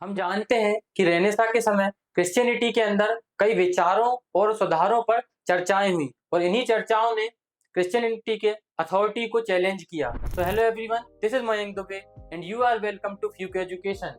हम जानते हैं कि रेनेसां के समय क्रिश्चियनिटी के अंदर कई विचारों और सुधारों पर चर्चाएं हुई और इन्हीं चर्चाओं ने क्रिश्चियनिटी के अथॉरिटी को चैलेंज किया। तो hello everyone, this is Mayank Dubey and you are welcome to Fuke education.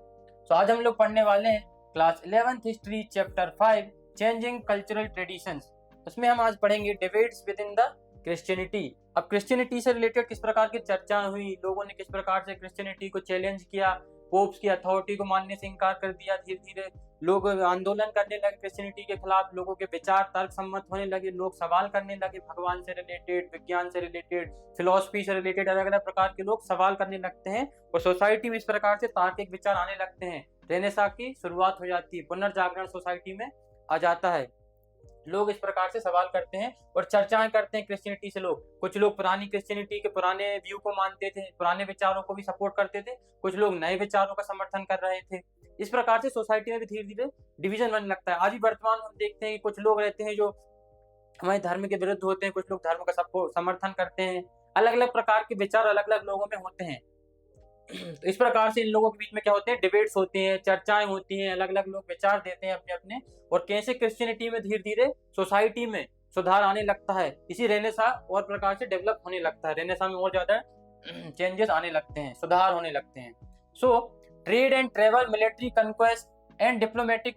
तो आज हम लोग पढ़ने वाले हैं class 11th history chapter 5 changing cultural traditions. उसमें हम आज पढ़ेंगे debates within the Christianity. अब क्रिश्चियनिटी से रिलेटेड किस प्रकार की चर्चा हुई, लोगों ने किस प्रकार से क्रिश्चियनिटी को चैलेंज किया, पोप्स की अथॉरिटी को मानने से इनकार कर दिया, धीरे धीरे लोग आंदोलन करने लगे क्रिश्चियनिटी के खिलाफ, लोगों के विचार तर्क सम्मत होने लगे, लोग सवाल करने लगे भगवान से रिलेटेड, विज्ञान से रिलेटेड, फिलॉसफी से रिलेटेड, अलग अलग प्रकार के लोग सवाल करने लगते हैं और सोसाइटी में इस प्रकार से तार्किक विचार आने लगते हैं। रेनेसां की शुरुआत हो जाती है, पुनर्जागरण सोसाइटी में आ जाता है। लोग इस प्रकार से सवाल करते हैं और चर्चाएं करते हैं क्रिश्चियनिटी से। लोग कुछ लोग पुरानी क्रिश्चियनिटी के पुराने व्यू को मानते थे, पुराने विचारों को भी सपोर्ट करते थे, कुछ लोग नए विचारों का समर्थन कर रहे थे। इस प्रकार से सोसाइटी में भी धीरे धीरे डिवीजन बनने लगता है। आज भी वर्तमान में हम देखते हैं कि कुछ लोग रहते हैं जो हमारे धर्म के विरुद्ध होते हैं, कुछ लोग धर्म का समर्थन करते हैं। अलग अलग प्रकार के विचार अलग अलग लोगों में होते हैं। तो इस प्रकार से इन लोगों के बीच में क्या होते हैं, डिबेट्स होती हैं, चर्चाएं होती हैं, अलग अलग लोग विचार देते हैं अपने अपने, और कैसे क्रिश्चियनिटी में धीरे धीरे सोसाइटी में सुधार आने लगता है। इसी रेनेसां और प्रकार से डेवलप होने लगता है। रेनेसां में और ज्यादा चेंजेस आने लगते हैं, सुधार होने लगते हैं। So trade and travel, military conquest and diplomatic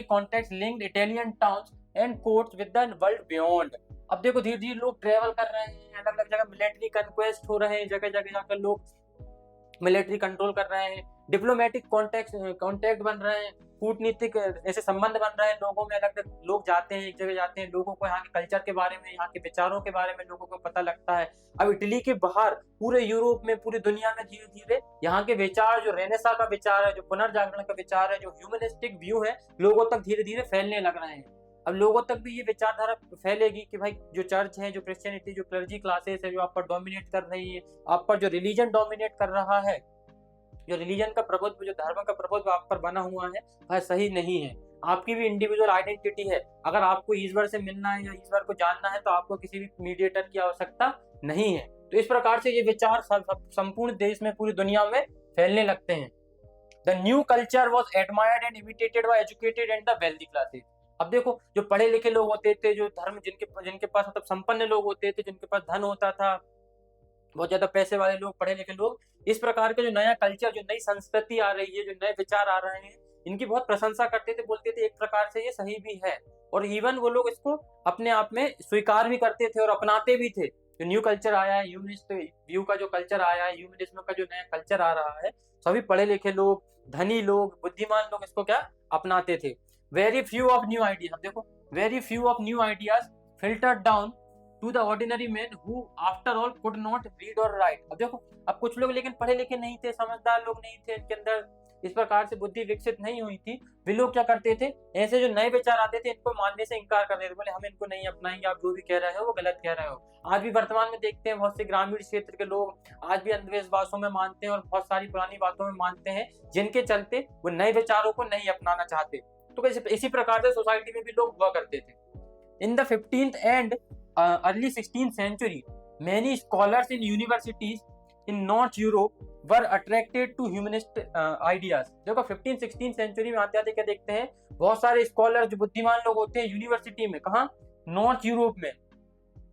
contact linked Italian towns and courts with the world beyond. अब देखो धीरे धीरे लोग ट्रेवल कर रहे हैं, अलग अलग जगह मिलिट्री कंक्वेस्ट हो रहे हैं, जगह जगह जाकर लोग मिलिट्री कंट्रोल कर रहे हैं, डिप्लोमेटिक कॉन्टेक्ट बन रहे हैं, कूटनीतिक ऐसे संबंध बन रहे हैं लोगों में। अलग अलग लोग जाते हैं, एक जगह जाते हैं, लोगों को यहाँ के कल्चर के बारे में, यहाँ के विचारों के बारे में लोगों को पता लगता है। अब इटली के बाहर पूरे यूरोप में, पूरी दुनिया में धीरे धीरे यहाँ के विचार, जो रेनेसां का विचार है, जो पुनर्जागरण का विचार है, जो ह्यूमनिस्टिक व्यू है, लोगों तक धीरे धीरे फैलने लग रहे हैं। अब लोगों तक भी ये विचारधारा फैलेगी कि भाई जो चर्च है, जो क्रिश्चियनिटी, जो क्लर्जी क्लासेस है, जो आप पर डोमिनेट कर रही है, आप पर जो रिलीजन डोमिनेट कर रहा है, जो रिलीजन का प्रभुत्व, जो धर्म का प्रभुत्व आप पर बना हुआ है, वह सही नहीं है। आपकी भी इंडिविजुअल आइडेंटिटी है। अगर आपको ईश्वर से मिलना है या ईश्वर को जानना है तो आपको किसी भी मीडिएटर की आवश्यकता नहीं है। तो इस प्रकार से ये विचार संपूर्ण देश में, पूरी दुनिया में फैलने लगते हैं। The new culture was admired and imitated by educated and the wealthy classes. अब देखो जो पढ़े लिखे लोग होते थे, जो धर्म जिनके पास मतलब संपन्न लोग होते थे, जिनके पास धन होता था, बहुत ज्यादा पैसे वाले लोग, पढ़े लिखे लोग, इस प्रकार के जो नया कल्चर, जो नई संस्कृति आ रही है, जो नए विचार आ रहे हैं, इनकी बहुत प्रशंसा करते थे, बोलते थे एक प्रकार से ये सही भी है, और इवन वो लोग इसको अपने आप में स्वीकार भी करते थे और अपनाते भी थे। जो न्यू कल्चर आया है, ह्यूमनिस्ट व्यू का जो कल्चर आया है, ह्यूमनिज्म का जो नया कल्चर आ रहा है, सभी पढ़े लिखे लोग, धनी लोग, बुद्धिमान लोग इसको क्या अपनाते थे। Very few of new ideas, देखो very few of new ideas filtered down to the ordinary man who after all could not read or write. अब देखो, अब कुछ लोग लेकिन पढ़े लिखे नहीं थे, समझदार लोग नहीं थे, इनके अंदर इस प्रकार से बुद्धि विकसित नहीं हुई थी। वे लोग क्या करते थे, ऐसे जो नए विचार आते थे इनको मानने से इनकार कर देते थे, बोले हम इनको नहीं अपनाएंगे, आप जो भी कह रहे हो वो गलत कह रहे हो। आज भी वर्तमान में देखते हैं बहुत से ग्रामीण क्षेत्र के लोग आज भी अंधविश्वासों में मानते हैं और बहुत सारी पुरानी बातों में मानते हैं, जिनके चलते वो नए विचारों को नहीं अपनाना चाहते। तो इसी प्रकार से सोसाइटी में भी लोग हुआ करते थे। In the 15th and early 16th century, many scholars in universities in North Europe were attracted to humanist ideas। देखो 15th-16th सेंचुरी में आते आते क्या देखते हैं, बहुत सारे स्कॉलर, जो बुद्धिमान लोग होते हैं यूनिवर्सिटी में, कहाँ, नॉर्थ यूरोप में,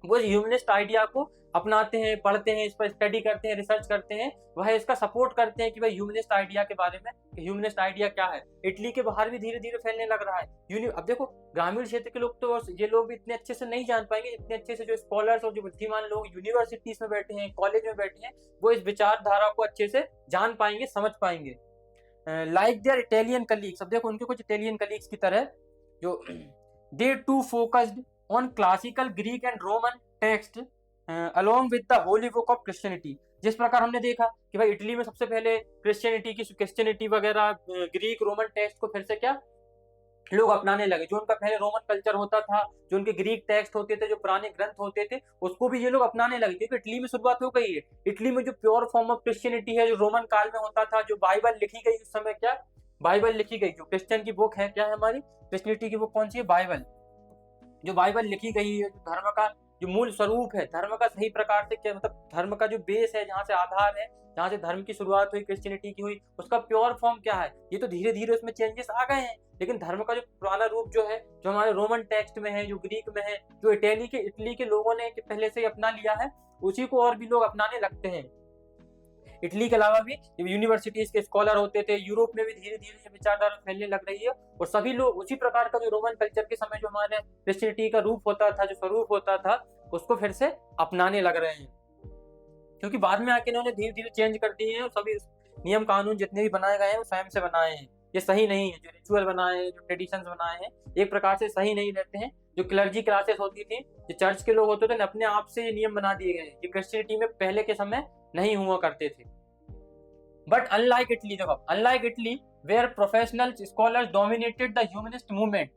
वो ह्यूमनिस्ट आइडिया को अपनाते हैं, पढ़ते हैं, इस पर स्टडी करते हैं, रिसर्च करते हैं, वह इसका सपोर्ट करते हैं कि भाई ह्यूमनिस्ट आइडिया के बारे में, ह्यूमनिस्ट आइडिया क्या है। इटली के बाहर भी धीरे धीरे फैलने लग रहा है। अब देखो ग्रामीण क्षेत्र के लोग तो ये लोग भी इतने अच्छे से नहीं जान पाएंगे, इतने अच्छे से जो स्कॉलर्स और जो बुद्धिमान लोग यूनिवर्सिटीज में बैठे हैं, कॉलेज में बैठे हैं, वो इस विचारधारा को अच्छे से जान पाएंगे, समझ पाएंगे। लाइक देयर इटालियन कलीग्स, अब देखो उनके कुछ इटालियन कलीग्स की तरह, जो they too focused on classical Greek and Roman text along with the holy book of Christianity. जिस प्रकार हमने देखा कि भाई इटली में सबसे पहले क्रिश्चियनिटी वगैरह, ग्रीक रोमन टेक्स्ट को फिर से क्या लोग अपनाने लगे। जो उनका पहले रोमन कल्चर होता था, जो उनके ग्रीक टेक्स्ट होते थे, जो पुराने ग्रंथ होते थे, उसको भी ये लोग अपनाने लगे, क्योंकि इटली में शुरुआत हो गई है। इटली में जो प्योर फॉर्म ऑफ क्रिश्चियनिटी है, जो रोमन काल में होता था, जो बाइबल लिखी गई उस समय, क्या बाइबल लिखी गई, जो क्रिश्चियन की बुक है, क्या है हमारी क्रिश्चियनिटी की बुक, कौन सी है, बाइबल। जो बाइबल लिखी गई है, जो धर्म का जो मूल स्वरूप है, धर्म का सही प्रकार से क्या मतलब धर्म का जो बेस है, जहाँ से आधार है, जहाँ से धर्म की शुरुआत हुई, क्रिश्चियनिटी की हुई, उसका प्योर फॉर्म क्या है, ये तो धीरे धीरे उसमें चेंजेस आ गए हैं। लेकिन धर्म का जो पुराना रूप जो है, जो हमारे रोमन टेक्स्ट में है, जो ग्रीक में है, जो इटली के लोगों ने पहले से ही अपना लिया है, उसी को और भी लोग अपनाने लगते हैं। इटली के अलावा भी यूनिवर्सिटीज के स्कॉलर होते थे, यूरोप में भी धीरे धीरे ये विचारधारा फैलने लग रही है, और सभी लोग उसी प्रकार का जो रोमन कल्चर के समय जो हमारे क्रिश्चियनिटी का रूप होता था, जो स्वरूप होता था, उसको फिर से अपनाने लग रहे हैं। क्योंकि बाद में आके इन्होंने धीरे धीरे चेंज कर दिए हैं, और सभी नियम कानून जितने भी बनाए गए हैं वो स्वयं से बनाए हैं। ये सही नहीं है, जो रिचुअल बनाए हैं, जो ट्रेडिशंस बनाए हैं, एक प्रकार से सही नहीं रहते हैं। जो क्लर्जी क्लासेस होती थी, जो चर्च के लोग होते थे, अपने आप से ये नियम बना दिए गए, ये क्रिश्चियनिटी में पहले के समय नहीं हुआ करते थे। बट अनलाइक इटली, देखो unlike Italy where professional scholars dominated the humanist movement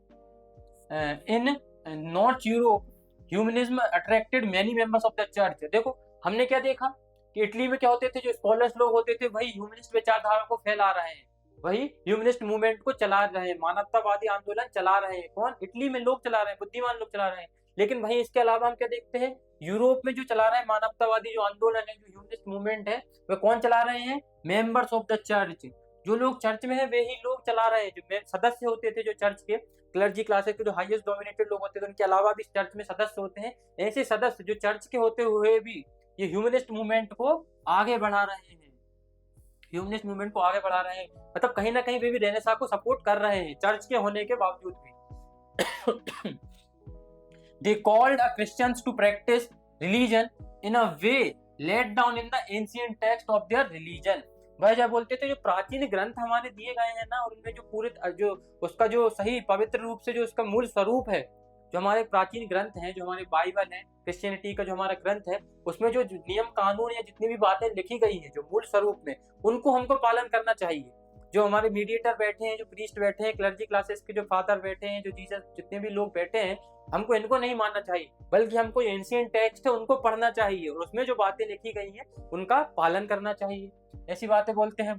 in north Europe, humanism attracted many members of the church. देखो हमने क्या देखा कि इटली में क्या होते थे, जो स्कॉलर्स लोग होते थे वही ह्यूमनिस्ट विचारधारा को फैला रहे हैं, वही ह्यूमनिस्ट मूवमेंट को चला रहे हैं, मानवतावादी आंदोलन चला रहे हैं। कौन? इटली में लोग चला रहे हैं, बुद्धिमान लोग चला रहे हैं। लेकिन भाई इसके अलावा हम क्या देखते हैं, यूरोप में जो चला रहे हैं मानवतावादी जो आंदोलन है, जो ह्यूमनिस्ट मूवमेंट है, वह कौन चला रहे हैं? Members of the church. जो लोग चर्च में है वे ही लोग चला रहे हैं, जो सदस्य होते थे जो चर्च के, क्लर्जी क्लासेस के जो हाईएस्ट डोमिनेटेड लोग होते थे, उनके अलावा भी चर्च में सदस्य होते हैं। ऐसे सदस्य जो चर्च के होते हुए भी ये ह्यूमनिस्ट मूवमेंट को आगे बढ़ा रहे हैं, ह्यूमनिस्ट मूवमेंट को आगे बढ़ा रहे हैं, मतलब कहीं ना कहीं वे भी रेनेसां को सपोर्ट कर रहे हैं चर्च के होने के बावजूद भी। They called a Christians to practice religion in a way laid down in the ancient text of their religion। वह जब बोलते थे जो प्राचीन ग्रंथ हमारे दिए गए हैं ना, और उनमें जो पूरे जो उसका जो सही पवित्र रूप से जो उसका मूल स्वरूप है, जो हमारे प्राचीन ग्रंथ हैं, जो हमारे बाइबल है, क्रिश्चियनिटी का जो हमारा ग्रंथ है, उसमें जो नियम कानून या जितनी भी बातें लिखी गई हैं जो मूल स्वरूप में, उनको हमको पालन करना चाहिए। जो हमारे मीडिएटर बैठे हैं, जो प्रीस्ट बैठे हैं, क्लर्जी क्लासेस के जो फादर बैठे हैं, जो जीसस जितने भी लोग बैठे हैं, हमको इनको नहीं मानना चाहिए, बल्कि हमको एंशिएंट टेक्स्ट है उनको पढ़ना चाहिए, और उसमें जो बातें लिखी गई हैं उनका पालन करना चाहिए। ऐसी बातें बोलते हैं।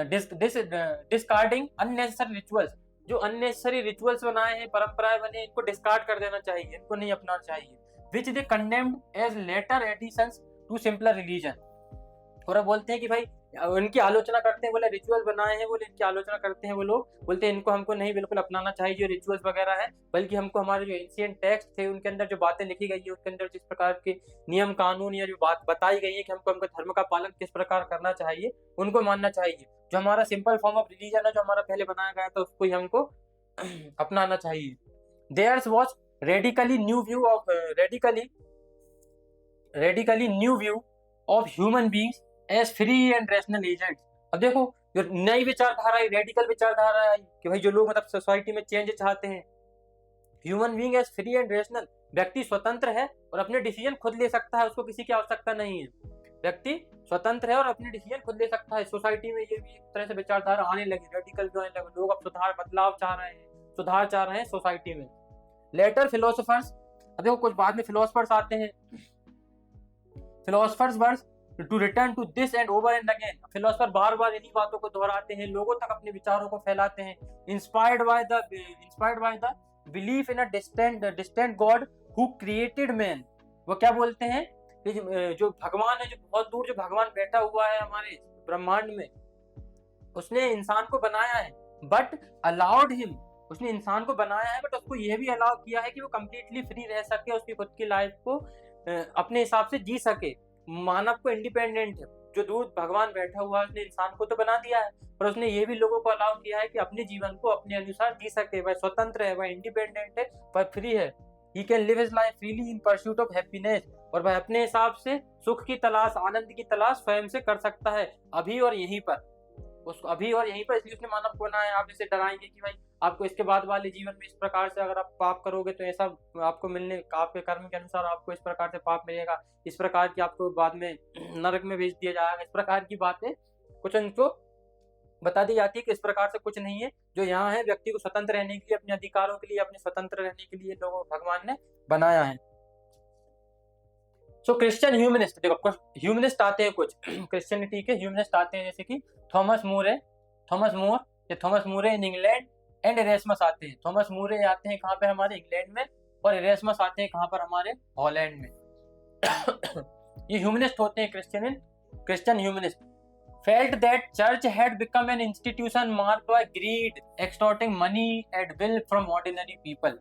डिस्कार्डिंग अननेसेसरी रिचुअल्स, जो अननेसेसरी रिचुअल्स बनाए हैं, परंपराएं बने, इनको डिस्कार्ड कर देना चाहिए, इनको नहीं अपनाना चाहिए। Which they condemned as latter additions to simpler religion. और अब बोलते हैं कि भाई उनकी आलोचना करते हैं, बोले रिचुअल बनाए हैं, बोले इनकी आलोचना करते हैं वो लोग, बोलते हैं इनको हमको नहीं बिल्कुल अपनाना चाहिए जो रिचुअल्स वगैरह है, बल्कि हमको हमारे जो एंशिएंट टेक्स्ट थे उनके अंदर जो बातें लिखी गई है, उसके अंदर जिस प्रकार के नियम कानून या जो बात बताई गई है कि हमको हमको धर्म का पालन किस प्रकार करना चाहिए, उनको मानना चाहिए। जो हमारा सिंपल फॉर्म ऑफ रिलीजन है, जो हमारा पहले बनाया गया था, उसको ही हमको अपनाना चाहिए। There's was radically new view of human beings as free and rational agents. अब देखो जो नई विचारधारा है, रेडिकल विचारधारा है कि भाई जो लोग मतलब सोसाइटी में चेंज चाहते हैं, human being as free and rational, व्यक्ति स्वतंत्र है और अपने डिसीजन खुद ले सकता है, उसको किसी की आवश्यकता नहीं है। व्यक्ति स्वतंत्र है और अपने डिसीजन खुद ले सकता है। सोसाइटी में ये भी एक तरह से विचारधारा आने लगी, रेडिकल जो आने लगे, लोग अब सुधार बदलाव चाह रहे हैं, सुधार चाह रहे हैं सोसाइटी में। लेटर फिलोसोफर्स, अब देखो कुछ बाद में फिलोसोफर्स आते हैं, philosophers were to return to this and over and again. फिलोसोफर बार बार इन्हीं बातों को दोहराते हैं, लोगों तक अपने विचारों को फैलाते हैं। Inspired by the belief in a distant God who created man. वो क्या बोलते हैं कि जो भगवान है, जो बहुत दूर जो भगवान बैठा हुआ है हमारे ब्रह्मांड में, उसने इंसान को बनाया है, बट अलाउड हिम, उसने इंसान को बनाया है बट उसको यह भी अलाउ किया है कि वो कंप्लीटली फ्री रह सके, उसकी खुद की लाइफ को अपने हिसाब से जी सके। मानव को इंडिपेंडेंट है, जो दूर भगवान बैठा हुआ है, उसने इंसान को तो बना दिया है, पर उसने ये भी लोगों को अलाउ किया है कि अपने जीवन को अपने अनुसार जी सके। वह स्वतंत्र है, वह इंडिपेंडेंट है, वह फ्री है। He can live his life freely in pursuit of happiness। और वह अपने हिसाब से सुख की तलाश, आनंद की तलाश स्वयं से कर सकता है, अभी और यहीं पर, उसको अभी और यहीं पर। इसलिए उसने मानव को बनाया। आप इसे डराएंगे कि भाई आपको इसके बाद वाले जीवन में इस प्रकार से अगर आप पाप करोगे तो ऐसा आपको मिलने, आपके कर्म के अनुसार आपको इस प्रकार से पाप मिलेगा, इस प्रकार की आपको बाद में नरक में भेज दिया जाएगा। इस प्रकार की बातें कुछ उनको बता दी जाती है कि इस प्रकार से कुछ नहीं है। जो यहाँ है व्यक्ति को स्वतंत्र रहने के लिए, अपने अधिकारों के लिए, अपने स्वतंत्र रहने के लिए लोगों भगवान ने बनाया है। सो क्रिश्चियन ह्यूमनिस्ट, देखो ह्यूमनिस्ट आते हैं कुछ क्रिश्चियनिटी के ह्यूमनिस्ट आते हैं, जैसे कि Thomas More in England and Erasmus आते हैं। थॉमस मोरे आते हैं कहाँ पे? हमारे इंग्लैंड में, और इरेस्मस आते हैं कहाँ पर, हमारे हॉलैंड में। ये ह्यूमनिस्ट होते हैं, Christian humanist. Felt that church had become an institution marked by greed, extorting money at will from ordinary people.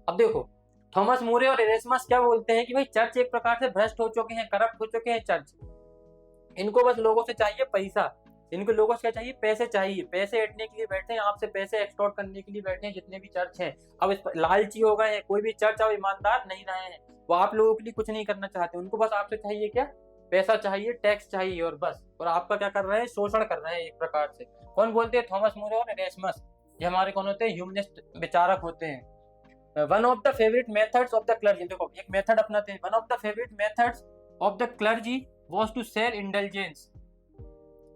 अब देखो, थॉमस मोरे और इरेस्मस क्या बोलते हैं कि भाई चर्च एक प्रकार से भ्रष्ट हो चुके हैं, करप्ट हो चुके हैं चर्च। इनको बस लोगों से चाहिए पैसा, इनको लोगों से क्या चाहिए, पैसे चाहिए, पैसे ऐंठने के लिए बैठे हैं, आपसे पैसे एक्सटॉर्ट करने के लिए बैठे हैं जितने भी चर्च हैं। अब इस लालची हो गए हैं, कोई भी चर्च अब ईमानदार नहीं रहे हैं, वो आप लोगों के लिए कुछ नहीं करना चाहते, उनको बस आपसे चाहिए क्या, पैसा चाहिए, टैक्स चाहिए और बस। और आपका क्या कर रहे हैं, शोषण कर रहे हैं एक प्रकार से। कौन बोलते हैं, थॉमस मोरे और इरेस्मस। ये हमारे कौन होते हैं, ह्यूमनिस्ट विचारक होते हैं। One of the favourite methods of the clergy, देखो एक मेथड अपनाते हैं, one of the favourite methods of the clergy was to sell indulgence.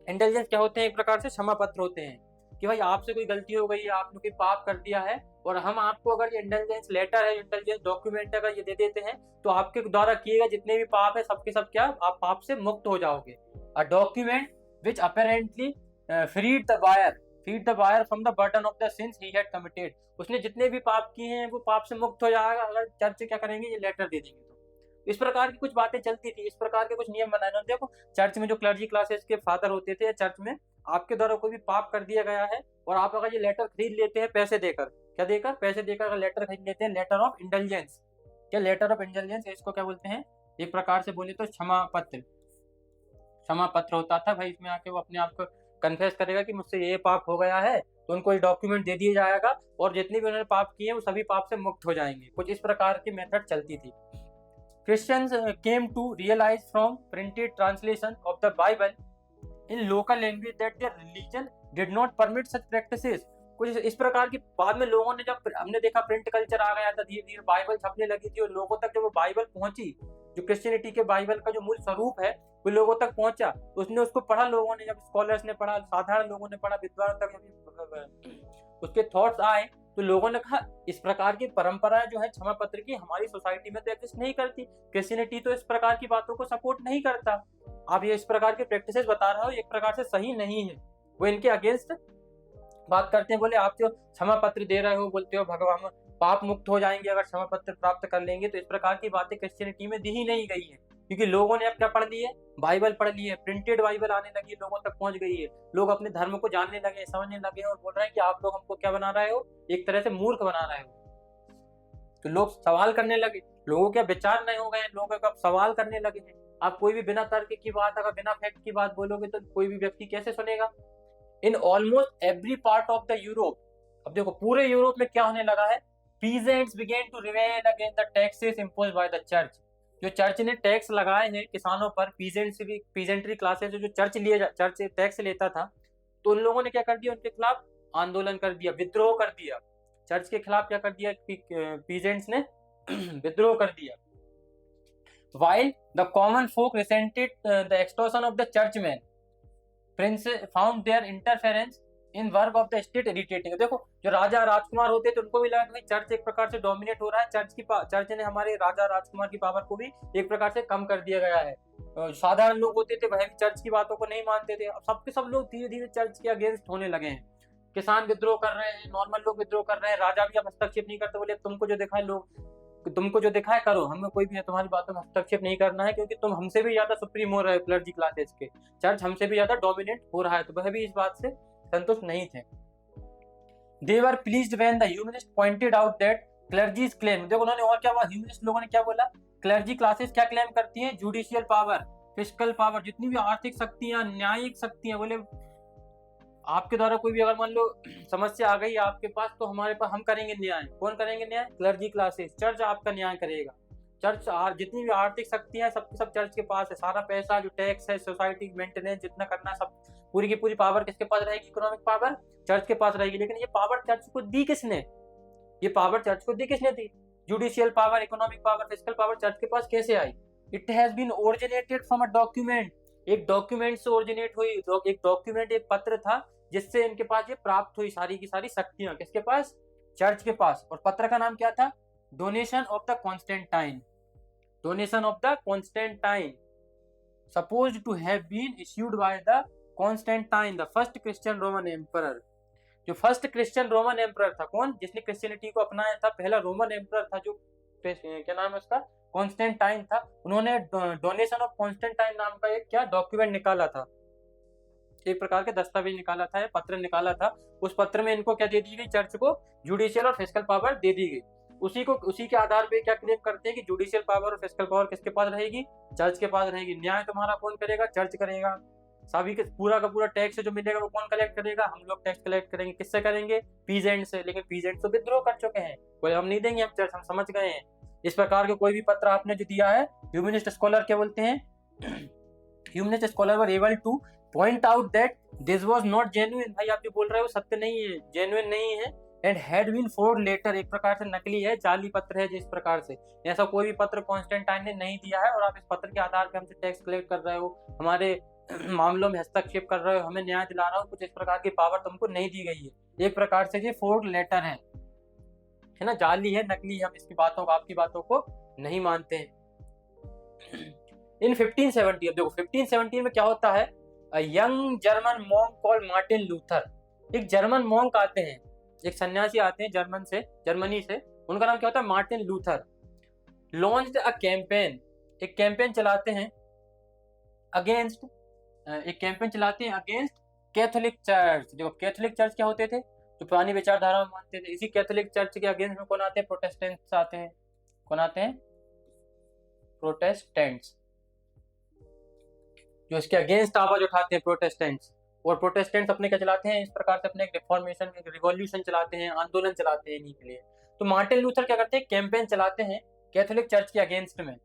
Intelligence क्या होते हैं, एक प्रकार से क्षमा पत्र होते हैं कि भाई आपसे कोई गलती हो गई है, आपने कोई पाप कर दिया है, और हम आपको अगर ये इंटेलिजेंस लेटर है, इंटेलिजेंस डॉक्यूमेंट अगर ये दे देते हैं तो आपके द्वारा किए गए जितने भी पाप है सबके सब क्या, आप पाप से मुक्त हो जाओगे। A document which apparently freed the buyer from the burden of the sins he had committed. उसने जितने भी पाप किए हैं वो पाप से मुक्त हो जाएगा अगर चर्च क्या करेंगे, ये लेटर दे देंगे। तो इस प्रकार की कुछ बातें चलती थी, इस प्रकार के कुछ नियम बनाए। देखो चर्च में जो क्लर्जी क्लासेस के फादर होते थे, चर्च में आपके द्वारा कोई भी पाप कर दिया गया है और आप अगर ये लेटर खरीद लेते हैं पैसे देकर, क्या देकर, पैसे देकर अगर लेटर खरीद लेते हैं, लेटर ऑफ इंटेलिजेंस, क्या लेटर ऑफ इंटेलिजेंस, इसको क्या बोलते हैं, एक प्रकार से बोले तो क्षमा पत्र होता था भाई। इसमें आके वो अपने आप को कन्फेस करेगा कि मुझसे ये पाप हो गया है, तो उनको ये डॉक्यूमेंट दे दिया जाएगा और जितने भी उन्होंने पाप किए वो सभी पाप से मुक्त हो जाएंगे। कुछ इस प्रकार की मेथड चलती थी। Christians came to realize from printed translation of the Bible in local language that their religion did not permit such practices। कुछ इस प्रकार की बाद में लोगों ने, जब हमने देखा प्रिंट कल्चर आ गया था, धीरे धीरे बाइबल छपने लगी थी और लोगों तक जब वो बाइबल पहुंची, जो क्रिश्चियनिटी के बाइबल का जो मूल स्वरूप है वो लोगों तक पहुंचा, उसने उसको पढ़ा, लोगों ने, जब स्कॉलर्स ने पढ़ा, साधारण लोगों ने पढ़ा, विद्वानों तक जब उसके थॉट्स आए तो लोगों ने कहा इस प्रकार की परंपरा जो है क्षमा पत्र की हमारी सोसाइटी में तो एग्जिस्ट नहीं करती, क्रिश्चियनिटी तो इस प्रकार की बातों को सपोर्ट नहीं करता, आप ये इस प्रकार के प्रैक्टिसेस बता रहे हो एक प्रकार से सही नहीं है। वो इनके अगेंस्ट बात करते हैं, बोले आप जो क्षमा पत्र दे रहे हो, बोलते हो भगवान पाप मुक्त हो जाएंगे अगर क्षमा पत्र प्राप्त कर लेंगे, तो इस प्रकार की बातें क्रिश्चियनिटी में दी ही नहीं गई है, क्योंकि लोगों ने अब क्या पढ़ ली है, बाइबल पढ़ ली है, प्रिंटेड बाइबल आने लगी, लोगों तक पहुंच गई है, लोग अपने धर्म को जानने लगे, समझने लगे और बोल रहे हैं कि आप लोग हमको क्या बना रहे हो, एक तरह से मूर्ख बना रहे हो। तो लोग सवाल करने लगे, लोगों के विचार नहीं हो गए, लोग अब सवाल करने लगे हैं। आप कोई भी बिना तर्क की बात, अगर बिना फैक्ट की बात बोलोगे तो कोई भी व्यक्ति कैसे सुनेगा। In almost every part of the Europe, अब देखो पूरे यूरोप में क्या होने लगा है, peasants begin to rebel against the taxes imposed by the church. जो चर्च ने टैक्स लगाए हैं किसानों पर, पीजेंट्री क्लासेस जो चर्च टैक्स लेता था, तो उन लोगों ने क्या कर दिया, उनके खिलाफ आंदोलन कर दिया, विद्रोह कर दिया, चर्च के खिलाफ क्या कर दिया, पीजेंट्स ने विद्रोह कर दिया। While the common folk resented the extortion of the churchmen, Prince found their interference in work of the state irritating। देखो जो राजा राजकुमार होते थे उनको भी लगा कि चर्च एक प्रकार से डोमिनेट हो रहा है, चर्च ने हमारे राजा राजकुमार की पावर को भी एक प्रकार से कम कर दिया गया है। साधारण लोग होते थे वह भी चर्च की बातों को नहीं मानते थे, अब सबके सब लोग धीरे धीरे चर्च के अगेंस्ट होने लगे हैं। किसान विद्रोह कर रहे हैं, नॉर्मल लोग विद्रोह कर रहे हैं, राजा भी अब हस्तक्षेप नहीं करते, बोले तुमको जो दिखाए तुमको जो दिखाए करो, हमें कोई भी तुम्हारी बातों में हस्तक्षेप नहीं करना है, क्योंकि तुम हमसे भी ज्यादा सुप्रीम हो रहे हो क्लर्जी क्लासेस के, चर्च हमसे भी ज्यादा डोमिनेट हो रहा है। तो वह भी इस बात से संतुष्ट नहीं थे। They were pleased when the humanists pointed out that clergy's claim, देखो उन्होंने और क्या बोला, ह्यूमनिस्ट लोगों ने क्या बोला, क्लर्जी क्लासेस क्या क्लेम करती हैं, जुडिशियल पावर, फिस्कल पावर, जितनी भी आर्थिक शक्तियां, न्यायिक शक्तियां, बोले आपके द्वारा कोई भी अगर मान लो समस्या आ गई आपके पास, तो हमारे पास हम करेंगे न्याय। कौन करेंगे न्याय, क्लर्जी क्लासेस, चर्च आपका न्याय करेगा। चर्च जितनी भी आर्थिक शक्तियां सब चर्च के पास है, सारा पैसा जो टैक्स है, सोसाइटी मेंटेनेंस जितना करना, सब पूरी की पूरी पावर किसके पास रहेगी, इकोनॉमिक पावर चर्च के पास रहेगी। लेकिन ये पावर चर्च को दी किसने, ये पावर चर्च को दी किसने थी, judicial power, economic power, fiscal power church के पास कैसे आई। It has been originated from a document, एक डॉक्यूमेंट से ओरिजिनेट हुई, एक डॉक्यूमेंट, एक पत्र था जिससे इनके पास ये प्राप्त हुई सारी की सारी शक्तियां, किसके पास, चर्च के पास। और पत्र का नाम क्या था, donation of the Constantine, donation of the Constantine, supposed to have been issued by the Constantine the first Christian Roman emperor. जो फर्स्ट क्रिश्चियन रोमन एम्परर था, कौन, जिसने क्रिश्चियनिटी को अपनाया था, पहला रोमन एम्परर था जो क्या नाम है उसका, कॉन्स्टेंटाइन था, उन्होंने डोनेशन ऑफ कॉन्स्टेंटाइन नाम का एक क्या डॉक्यूमेंट निकाला था, एक प्रकार के दस्तावेज निकाला था, पत्र निकाला था। उस पत्र में इनको क्या दे दी गई, चर्च को जुडिशियल और फिस्कल पावर दे दी गई। उसी के आधार पे क्या क्लेम करते हैं कि जुडिशियल पावर और फिस्कल पावर किसके पास रहेगी, चर्च के पास रहेगी। न्याय तुम्हारा कौन करेगा, चर्च करेगा। सभी के पूरा का पूरा टैक्स जो मिलेगा वो कौन कलेक्ट करेगा, हम लोग टैक्स कलेक्ट करेंगे। किससे करेंगे, पीजेंट से। लेकिन पीजेंट तो विद्रोह कर चुके हैं, कोई हम नहीं देंगे, हम चर्च, हम समझ गए हैं। इस प्रकार के कोई भी पत्र आपने जो दिया है, ह्यूमनिस्ट स्कॉलर क्या बोलते हैं, humanist scholar were able two point out that this was not genuine. भाई आप जो बोल रहे हो सत्य नहीं है, जेन्युइन नहीं है। And had been forged later, एक प्रकार से नकली है, जाली पत्र है। जिस प्रकार से ऐसा कोई भी पत्र कॉन्स्टेंटाइन ने नहीं दिया है, और आप इस पत्र के आधार पर हमसे टैक्स कलेक्ट कर रहे हो, हमारे मामलों में हस्तक्षेप कर रहे हो, हमें न्याय दिला रहे हो, कुछ इस प्रकार की पावर तुमको नहीं दी गई है। एक प्रकार से ये फोर्ड लेटर है ना, जाली है, नकली है। हम इसकी बातों को, आपकी बातों को नहीं मानते हैं। इन 1570, अब देखो 1570 में क्या होता है, young German monk called Martin Luther, एक जर्मन मॉन्क आते हैं, एक सन्यासी आते हैं जर्मनी से, उनका नाम क्या होता है, Martin Luther. Launched a campaign, एक कैंपेन चलाते हैं अगेंस्ट, कैथोलिक चर्च। देखो कैथोलिक चर्च क्या होते थे, जो पुरानी विचारधारा में मानते थे। इसी कैथोलिक चर्च के अगेंस्ट में कौन आते हैं, प्रोटेस्टेंट्स आते हैं। कौन आते हैं, प्रोटेस्टेंट्स, जो इसके अगेंस्ट आवाज उठाते हैं, प्रोटेस्टेंट्स। और प्रोटेस्टेंट्स अपने क्या चलाते हैं, इस प्रकार से अपने एक रिफॉर्मेशन, एक रिवॉल्यूशन चलाते हैं, आंदोलन चलाते हैं इन्हीं के लिए। तो मार्टिन लूथर क्या करते हैं, कैंपेन चलाते हैं कैथोलिक चर्च के अगेंस्ट में।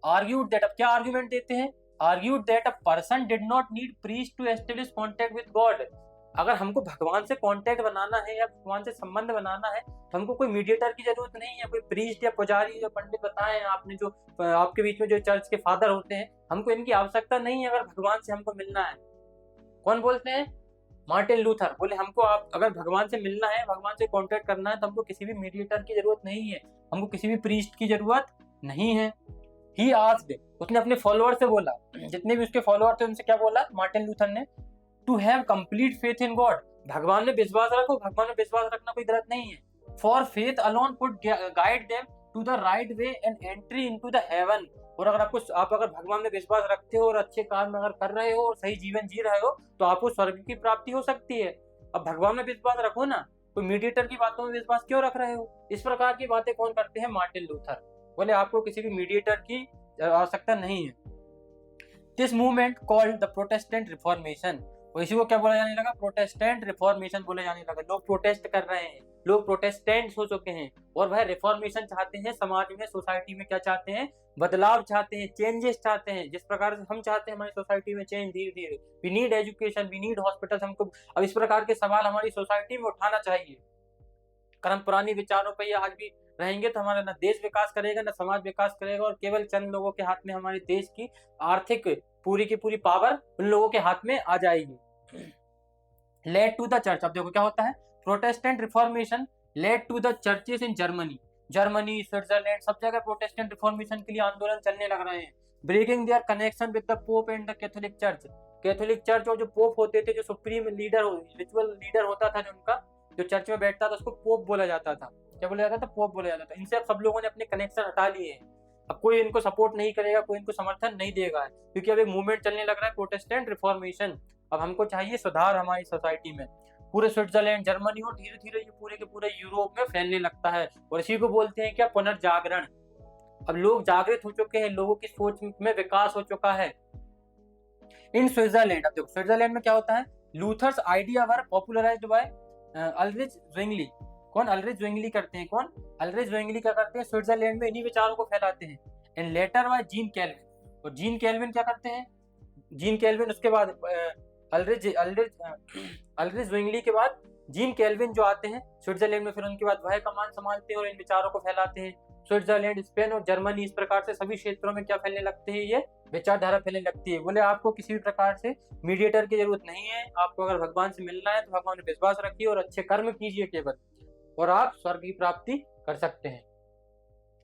आर्ग्यूड दैट, अब क्या आर्ग्यूमेंट देते हैं, argued that a person did not need priest to establish contact with God. अगर हमको भगवान से कॉन्टैक्ट बनाना है या भगवान से संबंध बनाना है, तो हमको कोई मीडिएटर की जरूरत नहीं है, कोई प्रीस्ट या पुजारी या पंडित बताए आपने, जो आपके बीच में जो चर्च के फादर होते हैं, हमको इनकी आवश्यकता नहीं है अगर भगवान से हमको मिलना है। कौन बोलते हैं, मार्टिन लूथर बोले हमको आप अगर भगवान से मिलना है, भगवान से कॉन्टैक्ट करना है, तो हमको किसी भी मीडिएटर की जरूरत नहीं है, हमको किसी भी प्रीस्ट की जरूरत नहीं है। ही आस्क्ड, उसने अपने फॉलोअर से बोला, जितने भी उसके फॉलोअर थे उनसे क्या बोला मार्टिन लूथर ने, to have complete faith in God, भगवान में विश्वास रखो, भगवान में विश्वास रखना कोई गलत नहीं है। For faith alone could guide them to the right way and entry into the heaven. और अगर आप अगर भगवान में विश्वास रखते हो और अच्छे काम अगर कर रहे हो और सही जीवन जी रहे हो, तो आपको स्वर्ग की प्राप्ति हो सकती है। अब भगवान में विश्वास रखो ना, कोई मीडिएटर की बातों में विश्वास क्यों रख रहे हो। इस प्रकार की बातें कौन करते हैं, मार्टिन लूथर। बोले आपको किसी भी मीडिएटर की आवश्यकता नहीं है। This movement called the Protestant reformation, और इसी को क्या बोला जाने लगा, प्रोटेस्टेंट रिफॉर्मेशन बोला जाने लगा। लोग प्रोटेस्ट कर रहे हैं, लोग प्रोटेस्टेंट हो चुके हैं, और वह रिफॉर्मेशन चाहते हैं समाज में, सोसाइटी में क्या चाहते हैं, बदलाव चाहते हैं, चेंजेस चाहते हैं। जिस प्रकार से हम चाहते हैं हमारी सोसाइटी में चेंज, धीरे धीरे we need education, we need hospital, हमको अब इस प्रकार के सवाल हमारी सोसाइटी में उठाना चाहिए। अगर हम पुरानी विचारों पर आज भी रहेंगे तो हमारा ना देश विकास करेगा, ना समाज विकास करेगा, और केवल चंद लोगों के हाथ में हमारे देश की आर्थिक पूरी की पूरी पावर उन लोगों के हाथ में आ जाएगी। लेड टू द चर्च, अब देखो क्या होता है, Protestant Reformation led to the churches in Germany, Switzerland, सब जगह प्रोटेस्टेंट रिफॉर्मेशन के लिए आंदोलन चलने लग रहे हैं। Breaking their connection with the Pope and the Catholic church, Catholic church और जो पोप होते थे, जो सुप्रीम लीडर, रिचुअल लीडर होता था, जो उनका जो चर्च में बैठता था, उसको पोप बोला जाता था। क्या बोला जाता था, पोप बोला जाता था। इनसे अब सब लोगों ने अपने कनेक्शन हटा लिए हैं। अब कोई इनको सपोर्ट नहीं करेगा, कोई इनको समर्थन नहीं देगा, क्योंकि अब एक मूवमेंट चलने लग रहा है, प्रोटेस्टेंट रिफॉर्मेशन। अब हमको चाहिए सुधार हमारी सोसाइटी में। पूरे स्विट्जरलैंड, जर्मनी और धीरे धीरे ये पूरे के पूरे यूरोप में फैलने लगता है, और इसी को बोलते हैं क्या, पुनर्जागरण। अब लोग जागृत हो चुके हैं, लोगों की सोच में विकास हो चुका है। इन स्विट्जरलैंड, अब देखो स्विट्जरलैंड में क्या होता है, लूथर्स आइडिया वर पॉपुलराइज्ड बाय अल्रिच ज़्विंगली। कौन, अल्रिच ज़्विंगली करते हैं, कौन, अल्रिच ज़्विंगली क्या करते हैं, स्विट्जरलैंड में इन्हीं विचारों को फैलाते हैं। And later by Jean Calvin, और जीन कैल्विन क्या करते हैं, जीन कैल्विन उसके बाद अल्रिच ज़्विंगली के बाद जीन कैल्विन जो आते हैं स्विट्जरलैंड में, फिर उनके बाद वह कमान संभालते हैं और इन विचारों को फैलाते हैं। स्विट्जरलैंड, स्पेन और जर्मनी, इस प्रकार से सभी क्षेत्रों में क्या फैलने लगते हैं, ये विचारधारा फैलने लगती है। बोले आपको किसी भी प्रकार से मीडिएटर की जरूरत नहीं है, आपको अगर भगवान से मिलना है तो भगवान में विश्वास रखिए और अच्छे कर्म कीजिए केवल, और आप स्वर्ग की प्राप्ति कर सकते हैं।